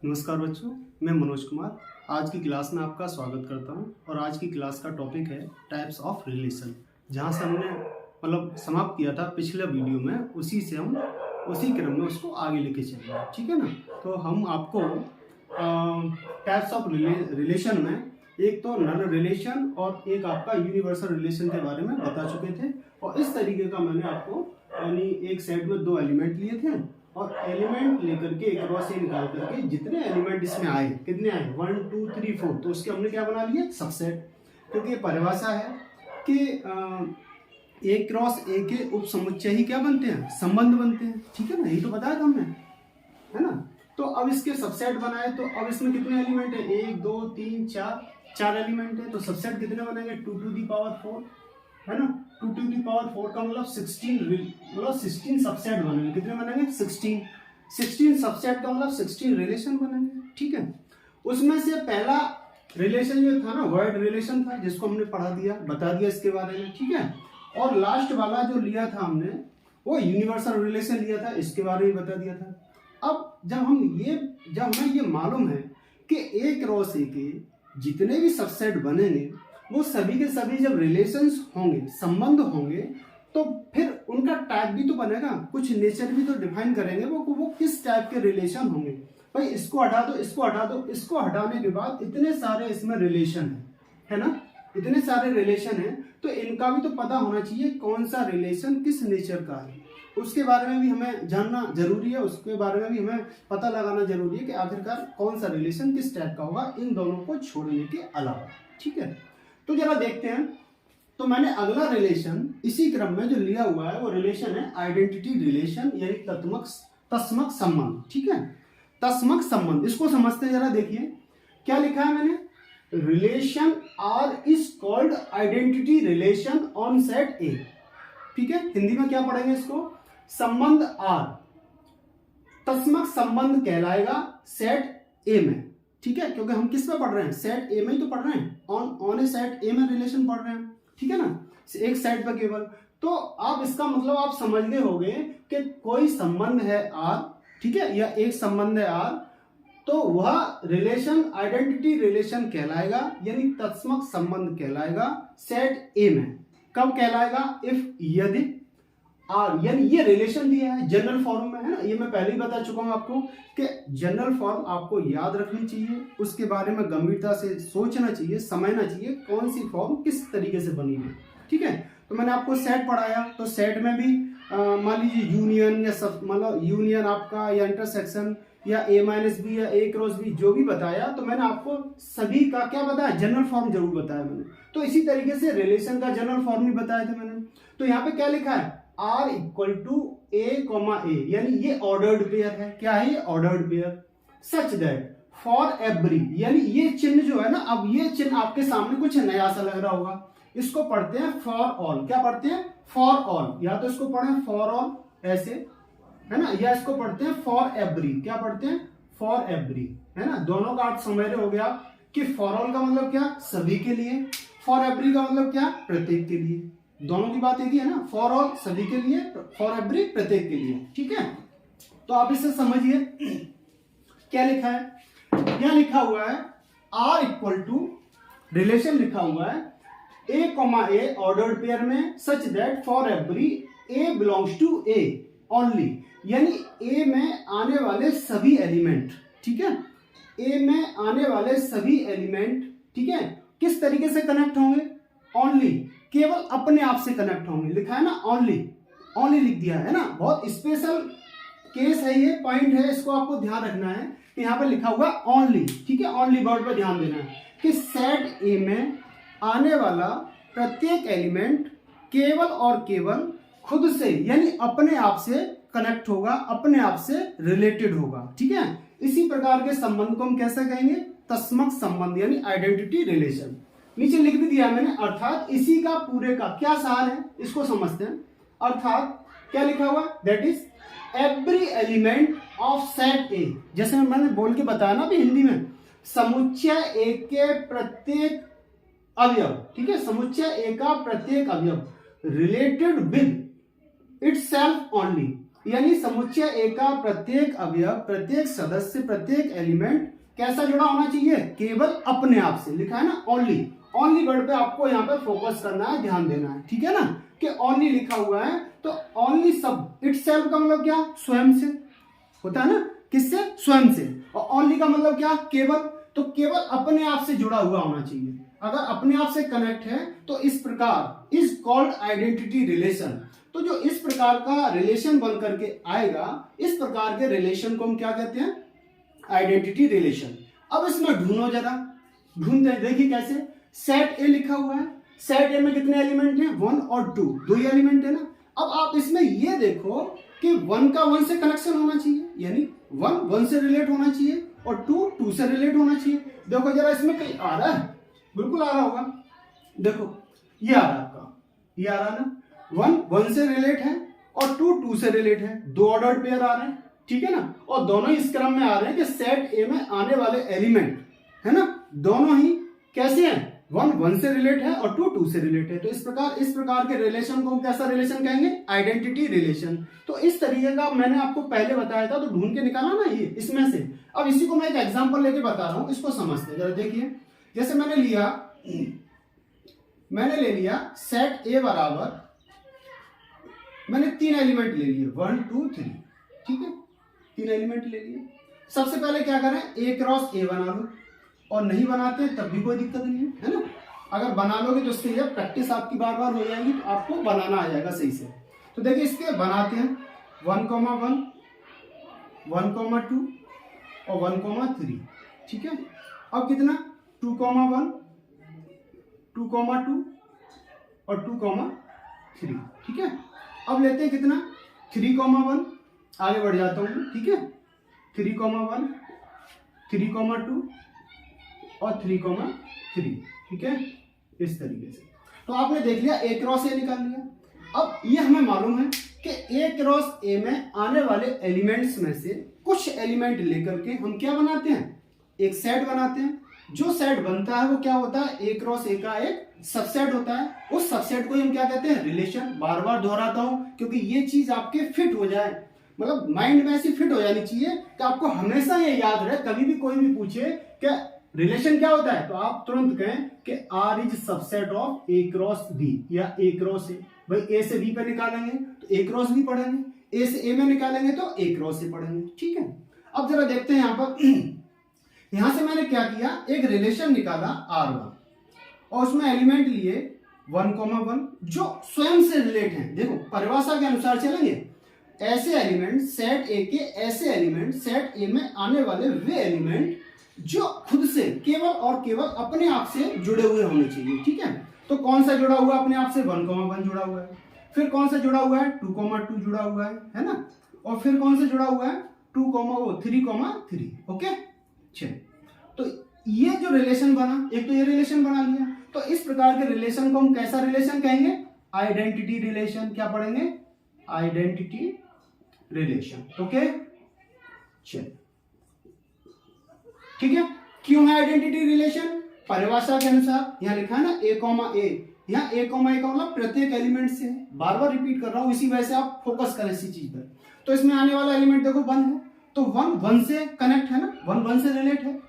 नमस्कार बच्चों, मैं मनोज कुमार आज की क्लास में आपका स्वागत करता हूं। और आज की क्लास का टॉपिक है टाइप्स ऑफ रिलेशन। जहां से हमने समाप्त किया था पिछले वीडियो में, उसी से हम उसी क्रम में उसको आगे लेके चलेंगे, ठीक है ना। तो हम आपको टाइप्स ऑफ रिलेशन में एक तो नल रिलेशन और एक आपका यूनिवर्सल रिलेशन के बारे में बता चुके थे। और इस तरीके का मैंने आपको यानी एक सेट में दो एलिमेंट लिए थे और एलिमेंट लेकर के एक क्रॉस से निकाल करके जितने एलिमेंट इसमें आए, कितने आए 1 2 3 4, तो उसके हमने क्या बना लिए सबसेट। क्योंकि ये परिभाषा है कि एक क्रॉस ए के उप समुच्चय ही क्या बनते हैं, संबंध बनते हैं, ठीक है ना। यही तो बताया था हमने, है ना। तो अब इसके सबसेट बनाए, तो अब इसमें कितने एलिमेंट है 1 2 3 4 एलिमेंट है। तो सबसेट कितने बनेंगे 2 to the power 4, है ना। 2 to the power 4 का मतलब 16 सबसेट बनेंगे। कितने बनेंगे 16 सबसेट का मतलब 16 रिलेशन बनेंगे, ठीक है। उसमें से पहला रिलेशन जो था ना वर्ड रिलेशन था, जिसको हमने पढ़ा दिया, बता दिया इसके बारे में, ठीक है। और लास्ट वाला जो लिया था हमने वो यूनिवर्सल रिलेशन लिया था, इसके बारे में बता दिया था। अब जब हमें ये मालूम है कि ए क्रॉस ए के जितने भी सबसेट बनेंगे वो सभी के सभी जब रिलेशंस होंगे, संबंध होंगे, तो फिर उनका टाइप भी तो बनेगा, कुछ नेचर भी तो डिफाइन करेंगे वो किस टाइप के रिलेशन होंगे। भाई इसको हटा दो, इसको हटा दो, इसको हटाने के बाद इतने सारे इसमें रिलेशन है ना, इतने सारे रिलेशन है, तो इनका भी तो पता होना चाहिए कौन सा रिलेशन किस नेचर का है। उसके बारे में भी हमें जानना जरूरी है, उसके बारे में भी हमें पता लगाना जरूरी है कि आखिरकार कौन सा रिलेशन किस टाइप का होगा, इन दोनों को छोड़ने के अलावा, ठीक है। तो जरा देखते हैं। तो मैंने अगला रिलेशन इसी क्रम में जो लिया हुआ है वो रिलेशन है आइडेंटिटी रिलेशन, यानी तस्मक संबंध, ठीक है। तस्मक संबंध, इसको समझते हैं। जरा देखिए क्या लिखा है मैंने, relation R is called identity relation on set A, ठीक है। हिंदी में क्या पढ़ेंगे इसको, संबंध आर तस्मक संबंध कहलाएगा सेट ए में, ठीक है। क्योंकि हम किस में पढ़ रहे हैं, सेट ए में ही तो पढ़ रहे हैं, ऑन ए सेट ए में रिलेशन पढ़ रहे हैं, ठीक है ना, एक सेट पर केवल। तो आप इसका मतलब आप समझ गए होंगे कि कोई संबंध है आर, ठीक है, या एक संबंध है आर, तो वह रिलेशन आइडेंटिटी रिलेशन कहलाएगा, यानी तत्समक संबंध कहलाएगा सेट ए में। कब कहलाएगा, इफ यदि आर, यानी ये रिलेशन दिया है जनरल फॉर्म में, है ना। ये मैं पहले ही बता चुका हूं आपको कि जनरल फॉर्म आपको याद रखनी चाहिए, उसके बारे में गंभीरता से सोचना चाहिए, समझना चाहिए कौन सी फॉर्म किस तरीके से बनी है, ठीक है। तो मैंने आपको सेट पढ़ाया, तो सेट में भी मान लीजिए यूनियन या सब, मतलब यूनियन आपका या इंटरसेक्शन या ए माइनस बी या ए क्रॉस बी जो भी बताया, तो मैंने आपको सभी का क्या बताया, जनरल फॉर्म जरूर बताया मैंने। तो इसी तरीके से रिलेशन का जनरल फॉर्म भी बताया था मैंने। तो यहाँ पे क्या लिखा है, R equal to A comma A, यानी ये ऑर्डर्ड पेयर है। क्या है ये, ordered pair. Such that for every, यानी ये चिन्ह जो है ना, अब ये चिन्ह आपके सामने कुछ नया सा लग रहा होगा, इसको पढ़ते हैं फॉर ऑल। क्या पढ़ते हैं, फॉर ऑल, या तो इसको पढ़े फॉर ऑल ऐसे, है ना, या इसको पढ़ते हैं फॉर एवरी। क्या पढ़ते हैं, फॉर एवरी, है ना। दोनों का अर्थ समझ रहे हो गया कि फॉर ऑल का मतलब क्या, सभी के लिए, फॉर एवरी का मतलब क्या, प्रत्येक के लिए। दोनों की बात एक ही है ना, फॉर ऑल सभी के लिए, फॉर एवरी प्रत्येक के लिए, ठीक है। तो आप इसे समझिए क्या लिखा है, क्या लिखा हुआ है, आर इक्वल टू रिलेशन लिखा हुआ है A comma A ordered pair में, such that for every A belongs to A only, यानी ए में आने वाले सभी एलिमेंट, ठीक है, ए में आने वाले सभी एलिमेंट, ठीक है, किस तरीके से कनेक्ट होंगे, ओनली, केवल अपने आप से कनेक्ट होंगे। लिखा है ना ओनली, ओनली लिख दिया है ना, बहुत स्पेशल केस है ये, पॉइंट है, इसको आपको ध्यान रखना है कि यहाँ पे लिखा हुआ ओनली, ठीक है, ओनली वर्ड पर ध्यान देना है कि सेट ए में आने वाला प्रत्येक एलिमेंट केवल और केवल खुद से, यानी अपने आप से कनेक्ट होगा, अपने आप से रिलेटेड होगा, ठीक है। इसी प्रकार के संबंध को हम कैसे कहेंगे, तस्मक संबंध, यानी आइडेंटिटी रिलेशन। नीचे लिख भी दिया मैंने, अर्थात इसी का पूरे का क्या सार है, इसको समझते हैं। अर्थात क्या लिखा हुआ, that is every element of set ए, जैसे मैंने बोल के बताया ना अभी हिंदी में, समुच्चय ए के प्रत्येक अवयव, ठीक है, समुच्चय ए का प्रत्येक अवयव रिलेटेड विद इटसेल्फ ओनली, यानी समुच्चय ए का प्रत्येक अवयव, प्रत्येक सदस्य, प्रत्येक एलिमेंट कैसा जुड़ा होना चाहिए? केवल अपने आप से। लिखा है ना ओनली, ओनली वर्ड पे आपको यहाँ पे फोकस करना है, ध्यान देना है, ठीक है ना, कि ओनली लिखा हुआ है तो ओनली सब, इटसेल्फ का मतलब क्या? स्वयं से होता है ना, किससे? स्वयं से। और ओनली का मतलब क्या? केवल, तो केवल अपने आप से जुड़ा हुआ होना चाहिए। अगर अपने आप से कनेक्ट है तो इस प्रकार इज कॉल्ड आइडेंटिटी रिलेशन। तो जो इस प्रकार का रिलेशन बन करके आएगा, इस प्रकार के रिलेशन को हम क्या कहते हैं? Identity relation. अब इसमें ढूंढो जरा, ढूंढते हैं, देखिए कैसे। सेट ए लिखा हुआ है, सेट ए में कितने एलिमेंट हैं? 1 और 2, दो ही एलिमेंट है ना। अब आप इसमें ये देखो कि 1 का 1 से कनेक्शन होना चाहिए, यानी 1 1 से रिलेट होना चाहिए और 2 2 से रिलेट होना चाहिए। देखो जरा इसमें कहीं आ रहा है? बिल्कुल आ रहा होगा। देखो ये आ रहा है आपका, ये आ रहा है ना, 1 1 से रिलेट है और 2 2 से रिलेट है, दो ऑर्डर्ड पेयर आ रहे हैं, ठीक है ना, और दोनों ही इस क्रम में आ रहे हैं कि सेट ए में आने वाले एलिमेंट है ना, दोनों ही कैसे हैं? 1 1 से रिलेट है और 2 2 से रिलेट है। तो इस प्रकार के रिलेशन को हम कैसा रिलेशन कहेंगे? Identity relation. तो इस तरीके का मैंने आपको पहले बताया था, तो ढूंढ के निकाला ना ये इसमें से। अब इसी को मैं एक एग्जांपल लेके बता रहा हूं, इसको समझते हैं जरा। देखिए जैसे मैंने ले लिया सेट ए बराबर, मैंने 3 एलिमेंट ले लिए, 1 2 3, ठीक है, 3 एलिमेंट ले लिए। सबसे पहले क्या करें? ए क्रॉस ए बना लो, और नहीं बनाते हैं तब भी कोई दिक्कत नहीं है ना। अगर बना लोगे तो उससे जब प्रैक्टिस आपकी बार बार हो जाएगी तो आपको बनाना आ जाएगा सही से। तो देखिए इसके बनाते हैं 1 1 1 2 और 1 3, ठीक है। अब कितना? 2 1 2 2 और 2 3, ठीक है। अब लेते हैं कितना? 3 1, आगे बढ़ जाता हूं, ठीक है, 3 1 3 2 और 3 3, ठीक है, इस तरीके से। तो आपने देख लिया ए क्रॉस ए निकाल लिया। अब ये हमें मालूम है कि ए क्रॉस ए में आने वाले एलिमेंट्स में से कुछ एलिमेंट लेकर के हम क्या बनाते हैं? एक सेट बनाते हैं। जो सेट बनता है वो क्या होता है? ए क्रॉस ए का एक सबसेट होता है। उस सबसेट को हम क्या कहते हैं? रिलेशन। बार बार दोहराता हूं क्योंकि ये चीज आपके फिट हो जाए, मतलब माइंड में ऐसी फिट हो जानी चाहिए कि आपको हमेशा ये याद रहे। कभी भी कोई भी पूछे कि रिलेशन क्या होता है तो आप तुरंत कहें कि R is subset of A cross B या ए क्रॉस ए। भाई ए से बी पे निकालेंगे तो ए क्रॉस बी पढ़ेंगे, ए से ए में निकालेंगे तो ए क्रॉस ए पढ़ेंगे, ठीक है। अब जरा देखते हैं यहां पर यहां से मैंने क्या किया? एक रिलेशन निकाला R1 और उसमें एलिमेंट लिए 1 1 जो स्वयं से रिलेट हैं। देखो परिभाषा के अनुसार चलेंगे, ऐसे एलिमेंट सेट ए के, ऐसे एलिमेंट सेट ए में आने वाले वे एलिमेंट जो खुद से केवल और केवल अपने आप से जुड़े हुए होने चाहिए, ठीक है। तो कौन सा जुड़ा हुआ अपने आप से? 1 1 जुड़ा हुआ है। फिर कौन सा जुड़ा हुआ है? 2 2 जुड़ा हुआ है ना। और फिर कौन सा जुड़ा हुआ है? 3 3, ओके। तो ये जो रिलेशन बना, एक तो ये रिलेशन बना लिया। तो इस प्रकार के रिलेशन को हम कैसा रिलेशन कहेंगे? Identity relation. क्या पढ़ेंगे? Identity relation, okay. चलिए ठीक है। क्यों है आइडेंटिटी रिलेशन? परिभाषा के अनुसार यहां लिखा है ना ए, यहाँ ए का मतलब प्रत्येक एलिमेंट से। बार बार रिपीट कर रहा हूं, इसी वजह से आप फोकस करें इसी चीज पर। तो इसमें आने वाला एलिमेंट देखो 1 है, तो 1 1 से कनेक्ट है ना, 1 1 से रिलेट है।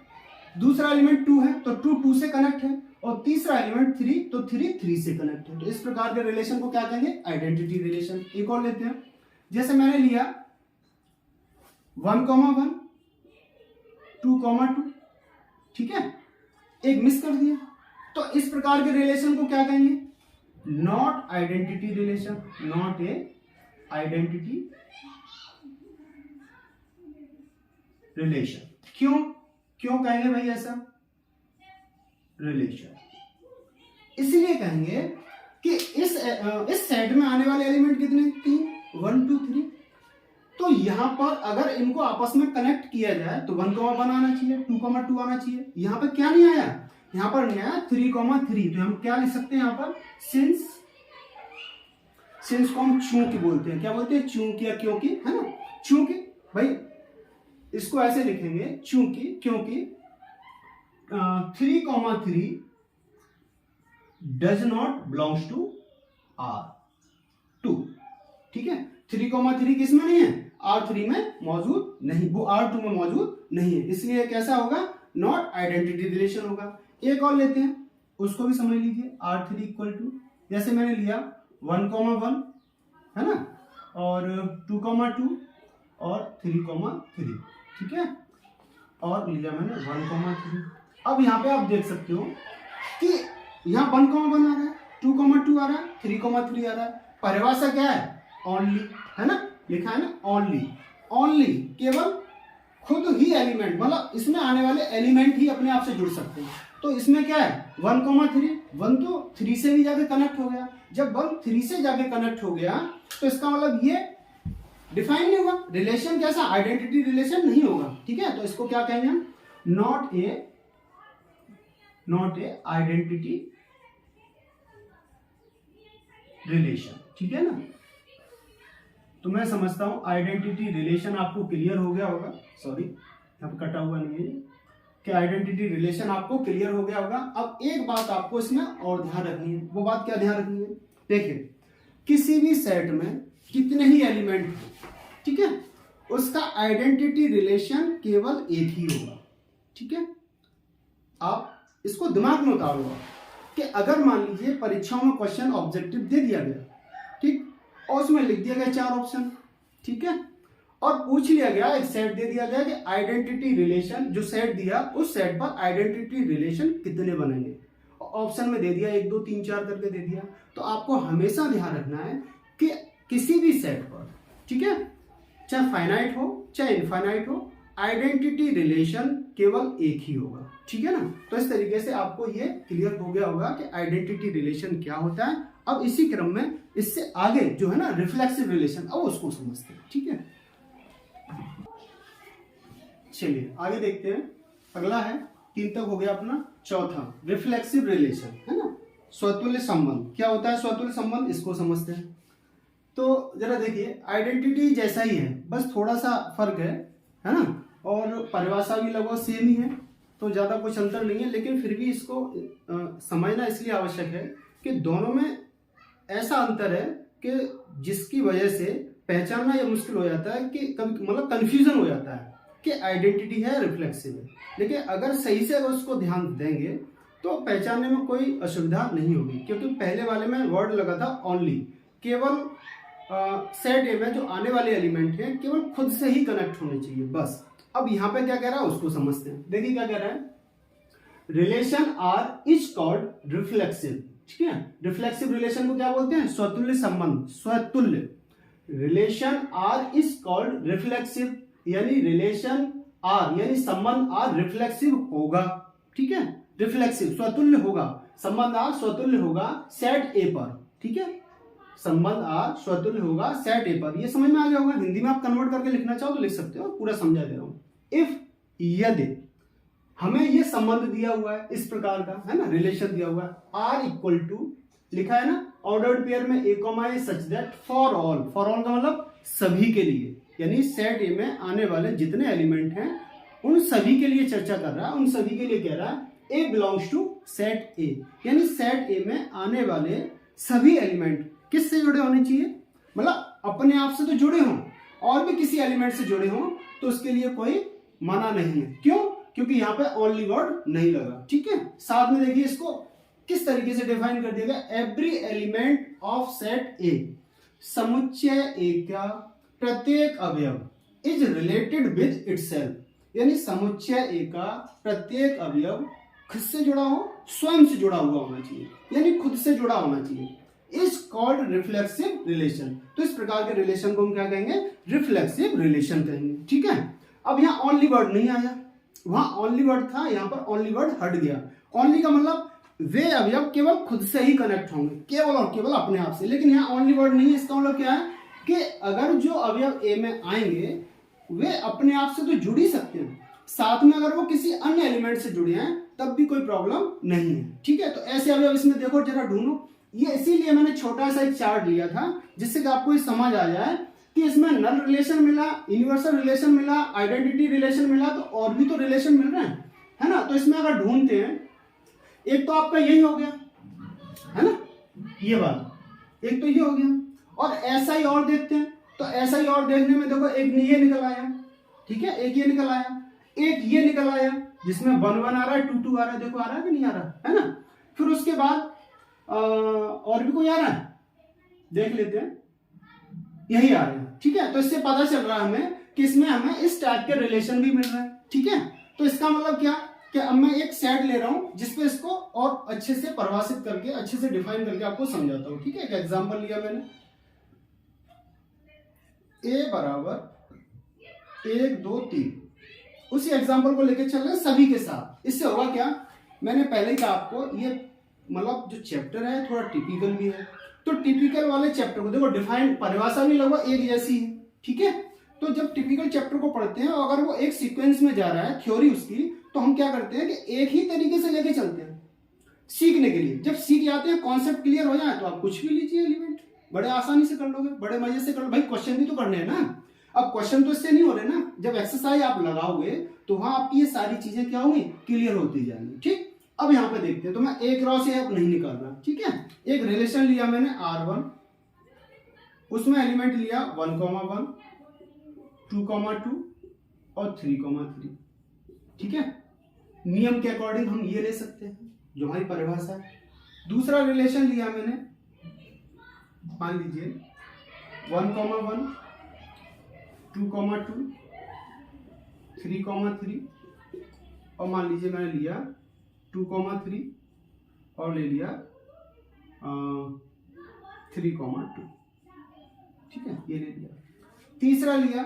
दूसरा एलिमेंट 2 है तो 2 2 से कनेक्ट है। और तीसरा एलिमेंट 3 तो 3 3 से कनेक्ट है। तो इस प्रकार के रिलेशन को क्या कहेंगे? Identity relation. एक और लेते हैं, जैसे मैंने लिया 1 1 2 2, ठीक है, एक मिस कर दिया। तो इस प्रकार के रिलेशन को क्या कहेंगे? Not identity relation, not a identity relation. क्यों कहेंगे भाई ऐसा रिलेशन? इसलिए कहेंगे कि इस सेट में आने वाले एलिमेंट कितने? 3, 1 2 3। तो यहां पर अगर इनको आपस में कनेक्ट किया जाए तो 1 1 आना चाहिए, 2 2 आना चाहिए। यहां पर क्या नहीं आया? यहां पर नहीं आया 3 3। तो हम क्या लिख सकते हैं यहां पर? सिंस को हम चूंकि बोलते हैं। क्या बोलते हैं? चूंकि या क्योंकि, है ना। चूंकि भाई इसको ऐसे लिखेंगे, क्योंकि 3 3 does not belongs to R2, ठीक है। 3,3 किसमें नहीं है, R3 में मौजूद नहीं, वो R2 में मौजूद नहीं है, इसलिए कैसा होगा, नॉट आइडेंटिटी रिलेशन होगा। एक और लेते हैं, उसको भी समझ लीजिए। R3 इक्वल टू, जैसे मैंने लिया 1,1 है ना, और 2,2 और 3,3, ठीक है, और लिया मैंने 1,3। अब यहाँ पे आप देख सकते हो कि यहाँ 1,1 आ रहा है, 2,2 आ रहा है, 3,3 आ रहा है। परिभाषा क्या है, ओनली, है ना, लिखा है ना ओनली, ओनली, केवल खुद ही एलिमेंट, मतलब इसमें आने वाले एलिमेंट ही अपने आप से जुड़ सकते हैं। तो इसमें क्या है 1,3, 1 तो 3 से भी जाके कनेक्ट हो गया। जब 1 3 से जाके कनेक्ट हो गया तो इसका मतलब ये डिफाइन नहीं हुआ, रिलेशन कैसा, आइडेंटिटी रिलेशन नहीं होगा, ठीक है। तो इसको क्या कहेंगे हम, नॉट ए आइडेंटिटी रिलेशन, ठीक है ना। तो मैं समझता हूं आइडेंटिटी रिलेशन आपको क्लियर हो गया होगा, सॉरी यहाँ पे कटा हुआ नहीं है कि आइडेंटिटी रिलेशन आपको क्लियर हो गया होगा। अब एक बात आपको इसमें और ध्यान रखनी है, वो बात क्या ध्यान रखनी है, देखिए किसी भी सेट में कितने ही एलिमेंट, ठीक है, उसका आइडेंटिटी रिलेशन केवल एक ही होगा, ठीक है। आप इसको दिमाग में उतारो कि अगर मान लीजिए परीक्षाओं में क्वेश्चन ऑब्जेक्टिव दे दिया गया, ठीक, और उसमें लिख दिया गया 4 ऑप्शन, ठीक है, और पूछ लिया गया, एक सेट दे दिया गया कि आइडेंटिटी रिलेशन, जो सेट दिया उस सेट पर आइडेंटिटी रिलेशन कितने बनेंगे, ऑप्शन में दे दिया 1 2 3 4 करके दे दिया। तो आपको हमेशा ध्यान रखना है कि किसी भी सेट पर, ठीक है, चाहे फाइनाइट हो चाहे इनफाइनाइट हो, आइडेंटिटी रिलेशन केवल एक ही होगा, ठीक है ना। तो इस तरीके से आपको ये क्लियर हो गया होगा कि आइडेंटिटी रिलेशन क्या होता है। अब इसी क्रम में इससे आगे जो है ना रिफ्लेक्सिव रिलेशन, अब उसको समझते हैं, ठीक है। चलिए आगे देखते हैं, अगला है 3 तक हो गया अपना, चौथा रिफ्लेक्सिव रिलेशन, है ना, स्वतुल्य संबंध। क्या होता है स्वतुल्य संबंध, इसको समझते हैं। तो जरा देखिए आइडेंटिटी जैसा ही है, बस थोड़ा सा फर्क है ना, और परिभाषा भी लगभग सेम ही है, तो ज्यादा कुछ अंतर नहीं है, लेकिन फिर भी इसको समझना इसलिए आवश्यक है कि दोनों में ऐसा अंतर है कि जिसकी वजह से पहचानना यह मुश्किल हो जाता है कि कभी मतलब कंफ्यूजन हो जाता है कि आइडेंटिटी है रिफ्लेक्सिव है। लेकिन अगर सही से अगर उसको ध्यान देंगे तो पहचानने में कोई असुविधा नहीं होगी, क्योंकि पहले वाले में वर्ड लगा था ओनली, केवल सेट ए में जो आने वाले एलिमेंट हैं केवल खुद से ही कनेक्ट होने चाहिए, बस। अब यहाँ पे क्या कह रहा है उसको समझते हैं। देखिए क्या कह रहा है, relation R is called reflexive, ठीक है। रिफ्लेक्सिव रिलेशन को क्या बोलते हैं, स्वतुल्य संबंध, स्वतुल्य। Relation R is called reflexive, यानी रिलेशन आर यानी संबंध आर रिफ्लेक्सिव होगा, ठीक है, रिफ्लेक्सिव स्वतुल्य होगा, संबंध आर स्वतुल्य होगा सेट ए पर, ठीक है, संबंध आर स्वतुल्य होगा सेट ए पर। ये समझ में आ गया होगा। हिंदी में आप कन्वर्ट करके लिखना चाहो तो लिख सकते हो, पूरा समझा दे रहा हूं। इफ, यदि हमें ये संबंध दिया हुआ है इस प्रकार का, है ना, रिलेशन दिया हुआ है, आर इक्वल टू लिखा है ना ऑर्डर्ड पेयर में A comma A such that for all, for all का मतलब सभी के लिए, यानी सेट ए में आने वाले जितने एलिमेंट हैं उन सभी के लिए चर्चा कर रहा है, उन सभी के लिए कह रहा है ए बिलोंग्स टू सेट ए, यानी सेट ए में आने वाले सभी एलिमेंट किससे जुड़े होने चाहिए, मतलब अपने आप से तो जुड़े हों और भी किसी एलिमेंट से जुड़े हों, तो उसके लिए कोई मना नहीं है। क्यों, क्योंकि यहाँ पे ओनली वर्ड नहीं लगा, ठीक है। साथ में देखिए इसको किस तरीके से डिफाइन कर दिया गया, एवरी एलिमेंट ऑफ सेट ए, समुच्चय ए का प्रत्येक अवयव इज रिलेटेड विद इटसेल्फ, यानी समुच्चय ए का प्रत्येक अवयव खुद से जुड़ा हो, स्वयं से जुड़ा हुआ होना चाहिए, यानी खुद से जुड़ा होना चाहिए, इज कॉल्ड रिफ्लेक्सिव रिलेशन। तो इस प्रकार के रिलेशन को हम क्या कहेंगे, रिफ्लेक्सिव रिलेशन कहेंगे, ठीक है। अब यहाँ ओनली वर्ड नहीं आया, वहां ओनली वर्ड था, यहाँ पर ओनली वर्ड हट गया। ओनली का मतलब वे अवयव केवल खुद से ही कनेक्ट होंगे, केवल और केवल अपने आप से, लेकिन यहाँ ओनली वर्ड नहीं है। इसका मतलब क्या है कि अगर जो अवयव ए में आएंगे वे अपने आप से तो जुड़ ही सकते हैं, साथ में अगर वो किसी अन्य एलिमेंट से जुड़े हैं तब भी कोई प्रॉब्लम नहीं है, ठीक है। तो ऐसे अवयव इसमें देखो जरा ढूंढो, ये इसीलिए मैंने छोटा सा एक चार्ट लिया था जिससे कि आपको ये समझ आ जाए कि इसमें नल रिलेशन मिला, यूनिवर्सल रिलेशन मिला, आइडेंटिटी रिलेशन मिला, तो और भी तो रिलेशन मिल रहे हैं, है ना। तो इसमें अगर ढूंढते हैं, एक तो आपका यही हो गया, है ना, ये वाला एक तो ये हो गया, और ऐसा ही और देखते हैं, तो ऐसा ही और देखने में देखो, एक ये निकल आया, ठीक है, एक ये निकल आया, एक ये निकल आया जिसमें 1 1 आ रहा है, 2 2 आ रहा है, देखो आ रहा है कि नहीं आ रहा है ना। फिर उसके बाद और भी कोई आ रहा है, देख लेते हैं, यही आ रहा है, ठीक है। तो इससे पता चल रहा है हमें कि इसमें हमें इस टाइप के रिलेशन भी मिल रहा है, ठीक है। तो इसका मतलब क्या कि अब मैं एक सेट ले रहा हूं जिसपे इसको और अच्छे से परिभाषित करके, अच्छे से डिफाइन करके आपको समझाता हूं, ठीक है। एक एग्जांपल लिया मैंने, a बराबर 1 2 3, उसी एग्जांपल को लेके चल रहे हैं सभी के साथ। इससे होगा क्या, मैंने पहले ही कहा आपको, ये मतलब जो चैप्टर है थोड़ा टिपिकल भी है। तो टिपिकल वाले चैप्टर को देखो, डिफाइन परिभाषा भी लगभग एक जैसी है, ठीक है। तो जब टिपिकल चैप्टर को पढ़ते हैं और अगर वो एक सीक्वेंस में जा रहा है थ्योरी उसकी, तो हम क्या करते हैं कि एक ही तरीके से लेके चलते हैं सीखने के लिए। जब सीख जाते हैं, कॉन्सेप्ट क्लियर हो जाए, तो आप कुछ भी लीजिए एलिमेंट, बड़े आसानी से कर लोगे, बड़े मजे से कर लो। भाई क्वेश्चन भी तो करने हैं ना, अब क्वेश्चन तो इससे नहीं हो रहे ना, जब एक्सरसाइज आप लगाओगे तो वहां आपकी ये सारी चीजें क्या होंगी, क्लियर होती जाएंगी, ठीक। अब यहाँ पे देखते हैं, तो मैं एक रॉ से अब नहीं निकाल रहा, ठीक है। एक रिलेशन लिया मैंने R1, उसमें एलिमेंट लिया 1 1 2 2 और 3 3, ठीक है। नियम के अकॉर्डिंग हम ये ले सकते हैं जो हमारी परिभाषा है। दूसरा रिलेशन लिया मैंने, मान लीजिए 1 1 2 2 3 3, और मान लीजिए मैंने लिया 2 3 और ले लिया 3 2, ठीक है, ये ले लिया। तीसरा लिया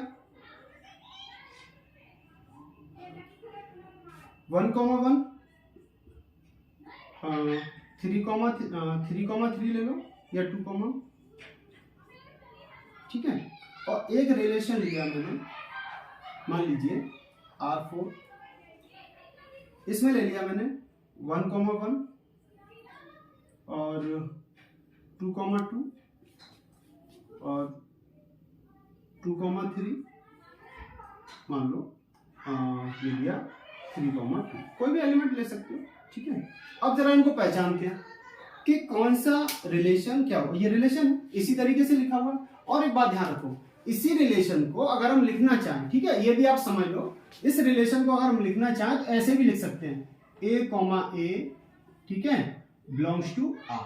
1 1 3 ले लो या 2, ठीक है। और एक रिलेशन लिया मैंने, मान लीजिए R4, इसमें ले लिया मैंने 1 1 और 2 2 और 2 3, मान लो ले लिया 3 2, कोई भी एलिमेंट ले सकते हो, ठीक है। अब जरा इनको पहचानते हैं कि कौन सा रिलेशन क्या होगा। ये रिलेशन इसी तरीके से लिखा हुआ। और एक बात ध्यान रखो, इसी रिलेशन को अगर हम लिखना चाहें, ठीक है, ये भी आप समझ लो, इस रिलेशन को अगर हम लिखना चाहें तो ऐसे भी लिख सकते हैं, A, ठीक है, belongs to R,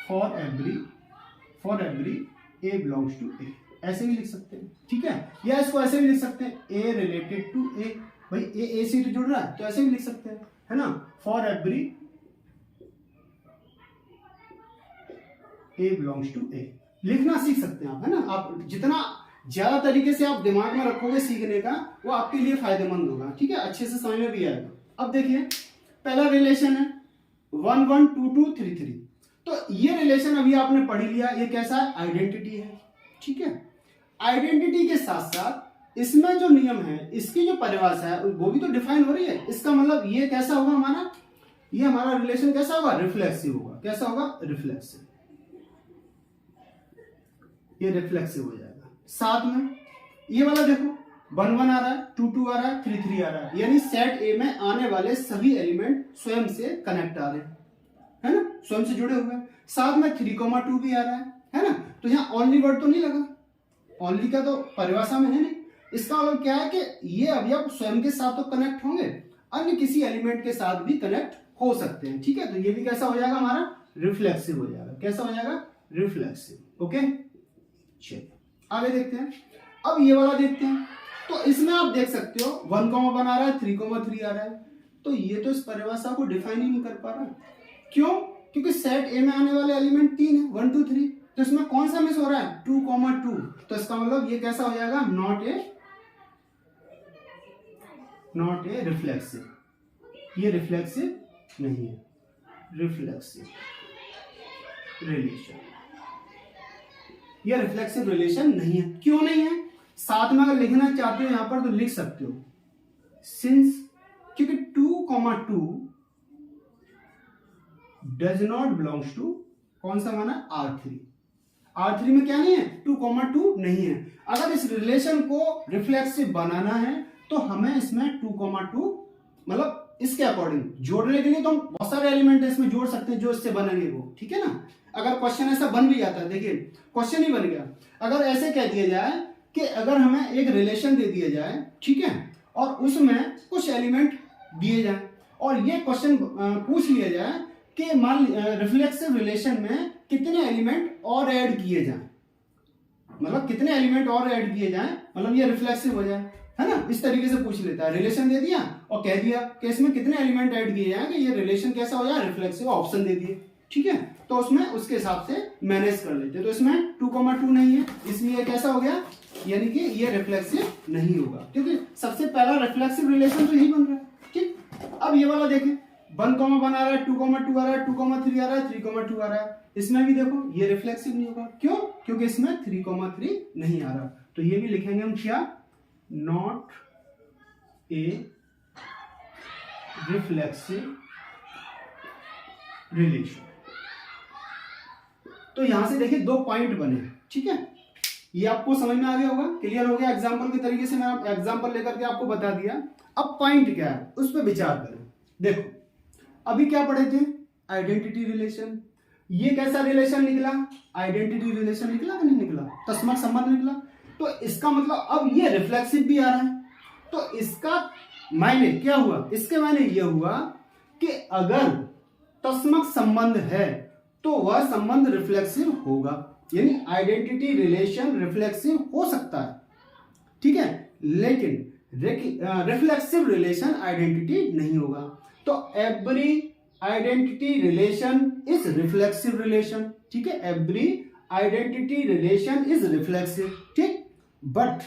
for every A belongs to A, ऐसे भी लिख सकते हैं, ठीक है। या इसको ऐसे भी लिख सकते हैं, A रिलेटेड टू A, भाई A से तो जुड़ रहा है, तो ऐसे भी लिख सकते हैं, है ना, for every A belongs to A, लिखना सीख सकते हैं आप, है ना। आप जितना ज्यादा तरीके से आप दिमाग में रखोगे सीखने का, वो आपके लिए फायदेमंद होगा, ठीक है, अच्छे से समझ में भी आएगा। अब देखिए, पहला रिलेशन है 1 1 2 2 3 3, तो ये रिलेशन अभी आपने पढ़ लिया, ये कैसा है, आइडेंटिटी है, ठीक है। आइडेंटिटी के साथ साथ इसमें जो नियम है, इसकी जो परिभाषा है वो भी तो डिफाइन हो रही है। इसका मतलब ये कैसा होगा हमारा, ये हमारा रिलेशन कैसा होगा, रिफ्लेक्सिव होगा। कैसा होगा, रिफ्लेक्सिव, ये रिफ्लेक्सिव हो जाएगा। साथ में ये वाला देखो 1 1 आ रहा है, 2 2 आ रहा है, 3 3 आ रहा है, यानी सेट ए में आने वाले सभी एलिमेंट स्वयं से कनेक्ट आ रहे हैं, है ना, स्वयं से जुड़े हुए हैं। साथ में 3 2 भी आ रहा है ना। तो यहाँ ओनली वर्ड तो नहीं लगा, ओनली का तो परिभाषा में है नहीं। इसका मतलब क्या है कि ये अवयव स्वयं के साथ तो कनेक्ट होंगे, अन्य किसी एलिमेंट के साथ भी कनेक्ट हो सकते हैं, ठीक है। तो ये भी कैसा हो जाएगा, हमारा रिफ्लेक्सिव हो जाएगा। कैसा हो जाएगा, रिफ्लेक्सिव, ओके। चलिए आगे देखते हैं। अब ये वाला देखते हैं, तो इसमें आप देख सकते हो 1 1 आ रहा है, 3 3 आ रहा है, तो ये तो इस परिभाषा को डिफाइन ही नहीं कर पा रहा। क्यों, क्योंकि सेट ए में आने वाले एलिमेंट 3 है, 1 2 3, तो इसमें कौन सा मिस हो रहा है, 2 2, तो इसका मतलब ये कैसा हो जाएगा, नॉट ए रिफ्लेक्सिव, ये रिफ्लेक्सिव नहीं है, रिफ्लेक्सिव रिलेशन, ये रिफ्लेक्सिव रिलेशन नहीं है। क्यों नहीं है, साथ में अगर लिखना चाहते हो यहां पर तो लिख सकते हो, सिंस, क्योंकि 2 2 डज नॉट बिलोंग्स टू कौन सा माना, R3, R3 में क्या नहीं है, 2 2 नहीं है। अगर इस रिलेशन को रिफ्लेक्सिव बनाना है तो हमें इसमें 2 2 मतलब इसके अकॉर्डिंग जोड़ने के लिए तो हम बहुत सारे एलिमेंट इसमें जोड़ सकते हैं जो इससे बनेंगे वो, ठीक है ना। अगर क्वेश्चन ऐसा बन भी जाता है, देखिए क्वेश्चन ही बन गया, अगर ऐसे कह दिया जाए कि अगर हमें एक रिलेशन दे दिया जाए, ठीक है, और उसमें कुछ एलिमेंट दिए जाए और ये क्वेश्चन पूछ लिया जाए कि मान रिफ्लेक्सिव रिलेशन में कितने एलिमेंट और ऐड किए जाएं, मतलब कितने एलिमेंट और ऐड किए जाएं, मतलब ये रिफ्लेक्सिव हो जाए, है ना। इस तरीके से पूछ लेता है, रिलेशन दे दिया और कह दिया कि इसमें कितने एलिमेंट ऐड किए जाएं कि ये रिलेशन कैसा हो जाए, रिफ्लेक्सिव, ऑप्शन दे दिए, ठीक है। तो उसमें उसके हिसाब से मैनेज कर लेते। तो इसमें 2,2 नहीं है, इसलिए कैसा हो गया, यानी कि ये रिफ्लेक्सिव नहीं होगा, क्योंकि सबसे पहला रिफ्लेक्सिव रिलेशन तो यही बन रहा है, ठीक। अब ये वाला देखें, 1,1 आ रहा है, 2,2 आ रहा है, 2,3 आ रहा है, 3,2 आ रहा है, इसमें भी देखो ये रिफ्लेक्सिव नहीं होगा, क्यों, क्योंकि इसमें 3,3 नहीं आ रहा। तो ये भी लिखेंगे हम क्या, नॉट ए रिफ्लेक्सिव रिलेशन। तो यहां से देखिए 2 पॉइंट बने, ठीक है, ये आपको समझ में आ गया होगा, क्लियर हो गया। एग्जांपल के तरीके से मैंने एग्जांपल लेकर के आपको बता दिया। अब पॉइंट क्या है उस पर विचार करें। देखो अभी क्या पढ़े थे, आइडेंटिटी रिलेशन, ये कैसा रिलेशन निकला, आइडेंटिटी रिलेशन निकला कि नहीं निकला, तस्मक संबंध निकला। तो इसका मतलब अब ये रिफ्लेक्सिव भी आ रहा है, तो इसका मायने क्या हुआ, इसके मायने ये हुआ कि अगर तस्मक संबंध है तो वह संबंध रिफ्लेक्सिव होगा, यानी आइडेंटिटी रिलेशन रिफ्लेक्सिव हो सकता है, ठीक है, लेकिन रिफ्लेक्सिव रिलेशन आइडेंटिटी नहीं होगा। तो every identity relation is reflexive relation, ठीक है, every identity relation is reflexive, ठीक, but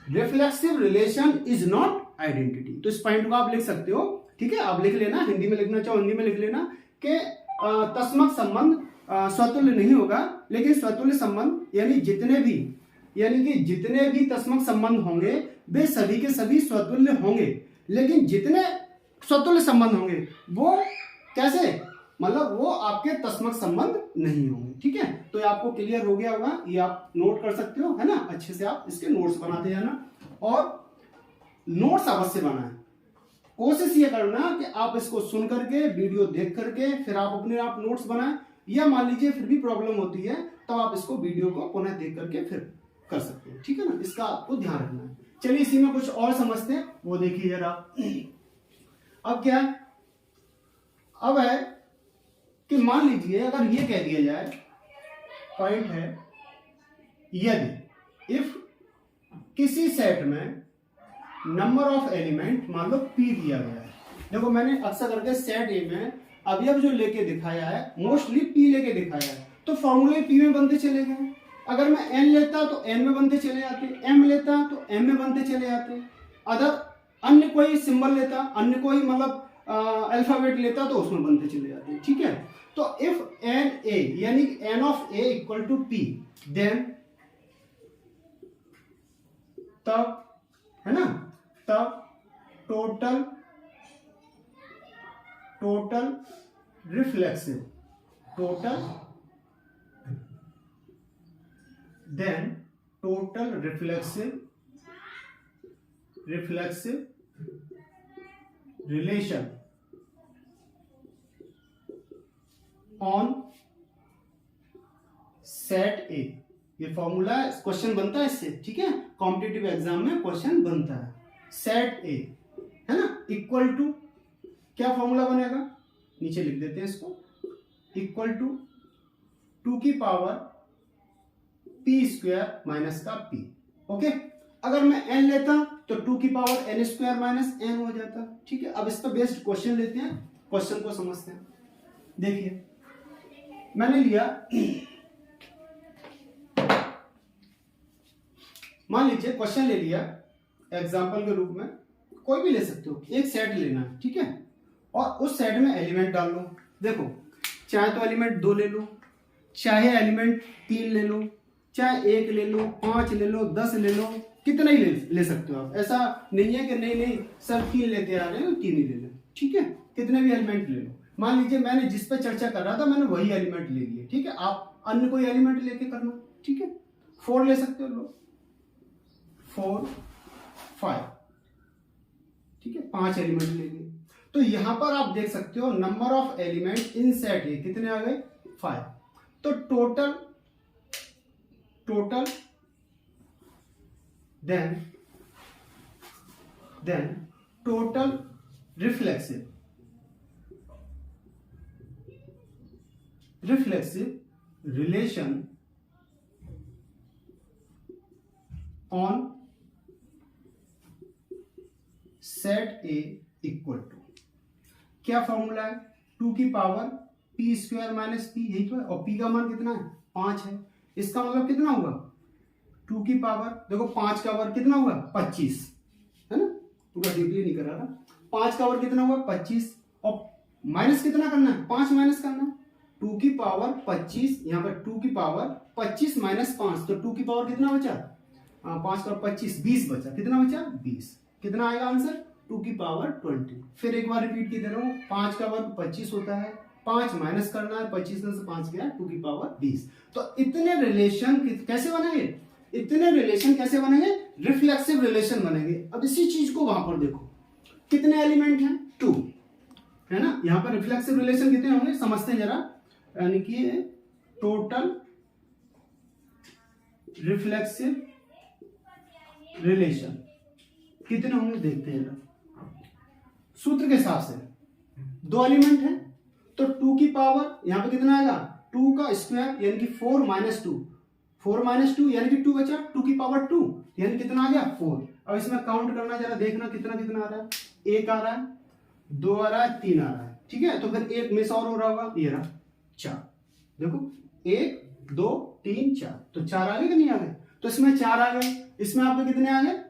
reflexive relation is not identity. तो इस पॉइंट को आप लिख सकते हो, ठीक है, आप लिख लेना, हिंदी में लिखना चाहो हिंदी में लिख लेना कि तस्मक संबंध स्वतुल्य नहीं होगा, लेकिन स्वतुल्य संबंध यानी जितने भी तस्मक संबंध होंगे वे सभी के सभी स्वतुल्य होंगे, लेकिन जितने स्वतुल्य संबंध होंगे वो कैसे, मतलब वो आपके तस्मक संबंध नहीं होंगे, ठीक है। तो ये आपको क्लियर हो गया होगा, ये आप नोट कर सकते हो, है ना, अच्छे से आप इसके नोट्स बनाते जाना और नोट्स अवश्य बनाएं। कोशिश ये करना कि आप इसको सुन करके, वीडियो देख करके फिर आप अपने आप नोट्स बनाएं, या मान लीजिए फिर भी प्रॉब्लम होती है तो आप इसको वीडियो को पुनः देख करके फिर कर सकते हैं, ठीक है ना, इसका आपको ध्यान रखना है। चलिए इसी में कुछ और समझते हैं, वो देखिए जरा। अब क्या है, अब है कि मान लीजिए अगर ये कह दिया जाए, पॉइंट है, यदि इफ किसी सेट में नंबर ऑफ एलिमेंट मान लो p दिया गया है, देखो मैंने अक्सर करके सेट ए में अवयव जो लेके दिखाया है मोस्टली p लेके दिखाया है, तो फॉर्मूले p में बनते चले गए। अगर मैं n लेता तो n में बनते चले जाते, m लेता तो m में बनते चले जाते, अदर अन्य कोई सिंबल लेता, अन्य कोई मतलब अल्फाबेट लेता तो उसमें बनते चले जाते, ठीक है। तो इफ n a यानी n of a equal to p, then तब, है ना, तब total reflexive, then total reflexive relation on set A, ये फॉर्मूला क्वेश्चन बनता है इससे, ठीक है, कॉम्पिटिटिव एग्जाम में क्वेश्चन बनता है। सेट ए, है ना, इक्वल टू क्या फॉर्मूला बनेगा, नीचे लिख देते हैं इसको, इक्वल टू 2 की पावर p स्क्वायर माइनस का p, ओके। अगर मैं n लेता तो 2 की power n square minus n हो जाता, ठीक है। अब इस पर बेस्ड क्वेश्चन लेते हैं, क्वेश्चन को समझते हैं। देखिए मैंने लिया, मान लीजिए क्वेश्चन ले लिया एग्जाम्पल के रूप में, कोई भी ले सकते हो, एक सेट लेना है, ठीक है, और उस सेट में एलिमेंट डाल लो। देखो चाहे तो एलिमेंट 2 ले लो, चाहे एलिमेंट 3 ले लो, चाहे 1 ले लो, 5 ले लो, 10 ले लो, कितना ही ले सकते हो आप। ऐसा नहीं है कि नहीं सब 3 लेते आ रहे हो 3 ही ले लो, ठीक है, कितने भी एलिमेंट ले लो। मान लीजिए मैंने जिस पे चर्चा कर रहा था मैंने वही एलिमेंट ले लिए, ठीक है, आप अन्य कोई एलिमेंट लेके करना, ठीक है। 4 ले सकते हो लो, 4 5, ठीक है, 5 एलिमेंट ले लिए। तो यहां पर आप देख सकते हो number of element in set A कितने आ गए 5। तो total then total reflexive relation on set A equal to क्या फॉर्मूला है 2 की power p square minus P, यही तो है। और p का मान कितना है 5 है। इसका मतलब कितना होगा 2 की पावर, देखो 5 का वर्ग कितना होगा 25 है ना, पूरा डिग्री नहीं कर रहा था। 5 का वर्ग कितना हुआ 25 और माइनस कितना करना है 5 माइनस करना है 2 की पावर 25, यहाँ पर 2 की पावर 25 माइनस 5, तो 2 की पावर कितना बचा 5 का 25 20 बचा, कितना बचा 20। कितना आएगा आंसर 2 की पावर 20। फिर एक बार रिपीट की दे रहा हूं 5 का वर्ग 25 होता है, 5 माइनस करना है, 25 में से 5 गया 2 की पावर 20। तो इतने रिलेशन कैसे बनेंगे, इतने रिलेशन कैसे बनेंगे रिफ्लेक्सिव रिलेशन बनेंगे। अब इसी चीज को वहां पर देखो कितने एलिमेंट हैं 2 है ना, यहां पर रिफ्लेक्सिव रिलेशन कितने होंगे समझते हैं जरा, यानी कि टोटल रिफ्लेक्सिव रिलेशन कितने होंगे देखते हैं जरा। सूत्र के हिसाब से 2 एलिमेंट है तो 2 की पावर यहां पे कितना आएगा 2 का स्क्वायर यानी कि 4 माइनस 2, 4 माइनस 2 यानी कि 2 बचा, 2 की पावर 2 यानी कितना आ गया 4। अब इसमें काउंट करना जरा देखना कितना कितना आ रहा है, 1 आ रहा है, 2 आ रहा है, 3 आ रहा है, ठीक है। तो फिर एक मिस और हो रहा होगा, ये रहा 4, देखो 1 2 3 4, तो 4 आ गए कि नहीं आ गए, तो इसमें 4 आ गए, इसमें आपके कितने आ गए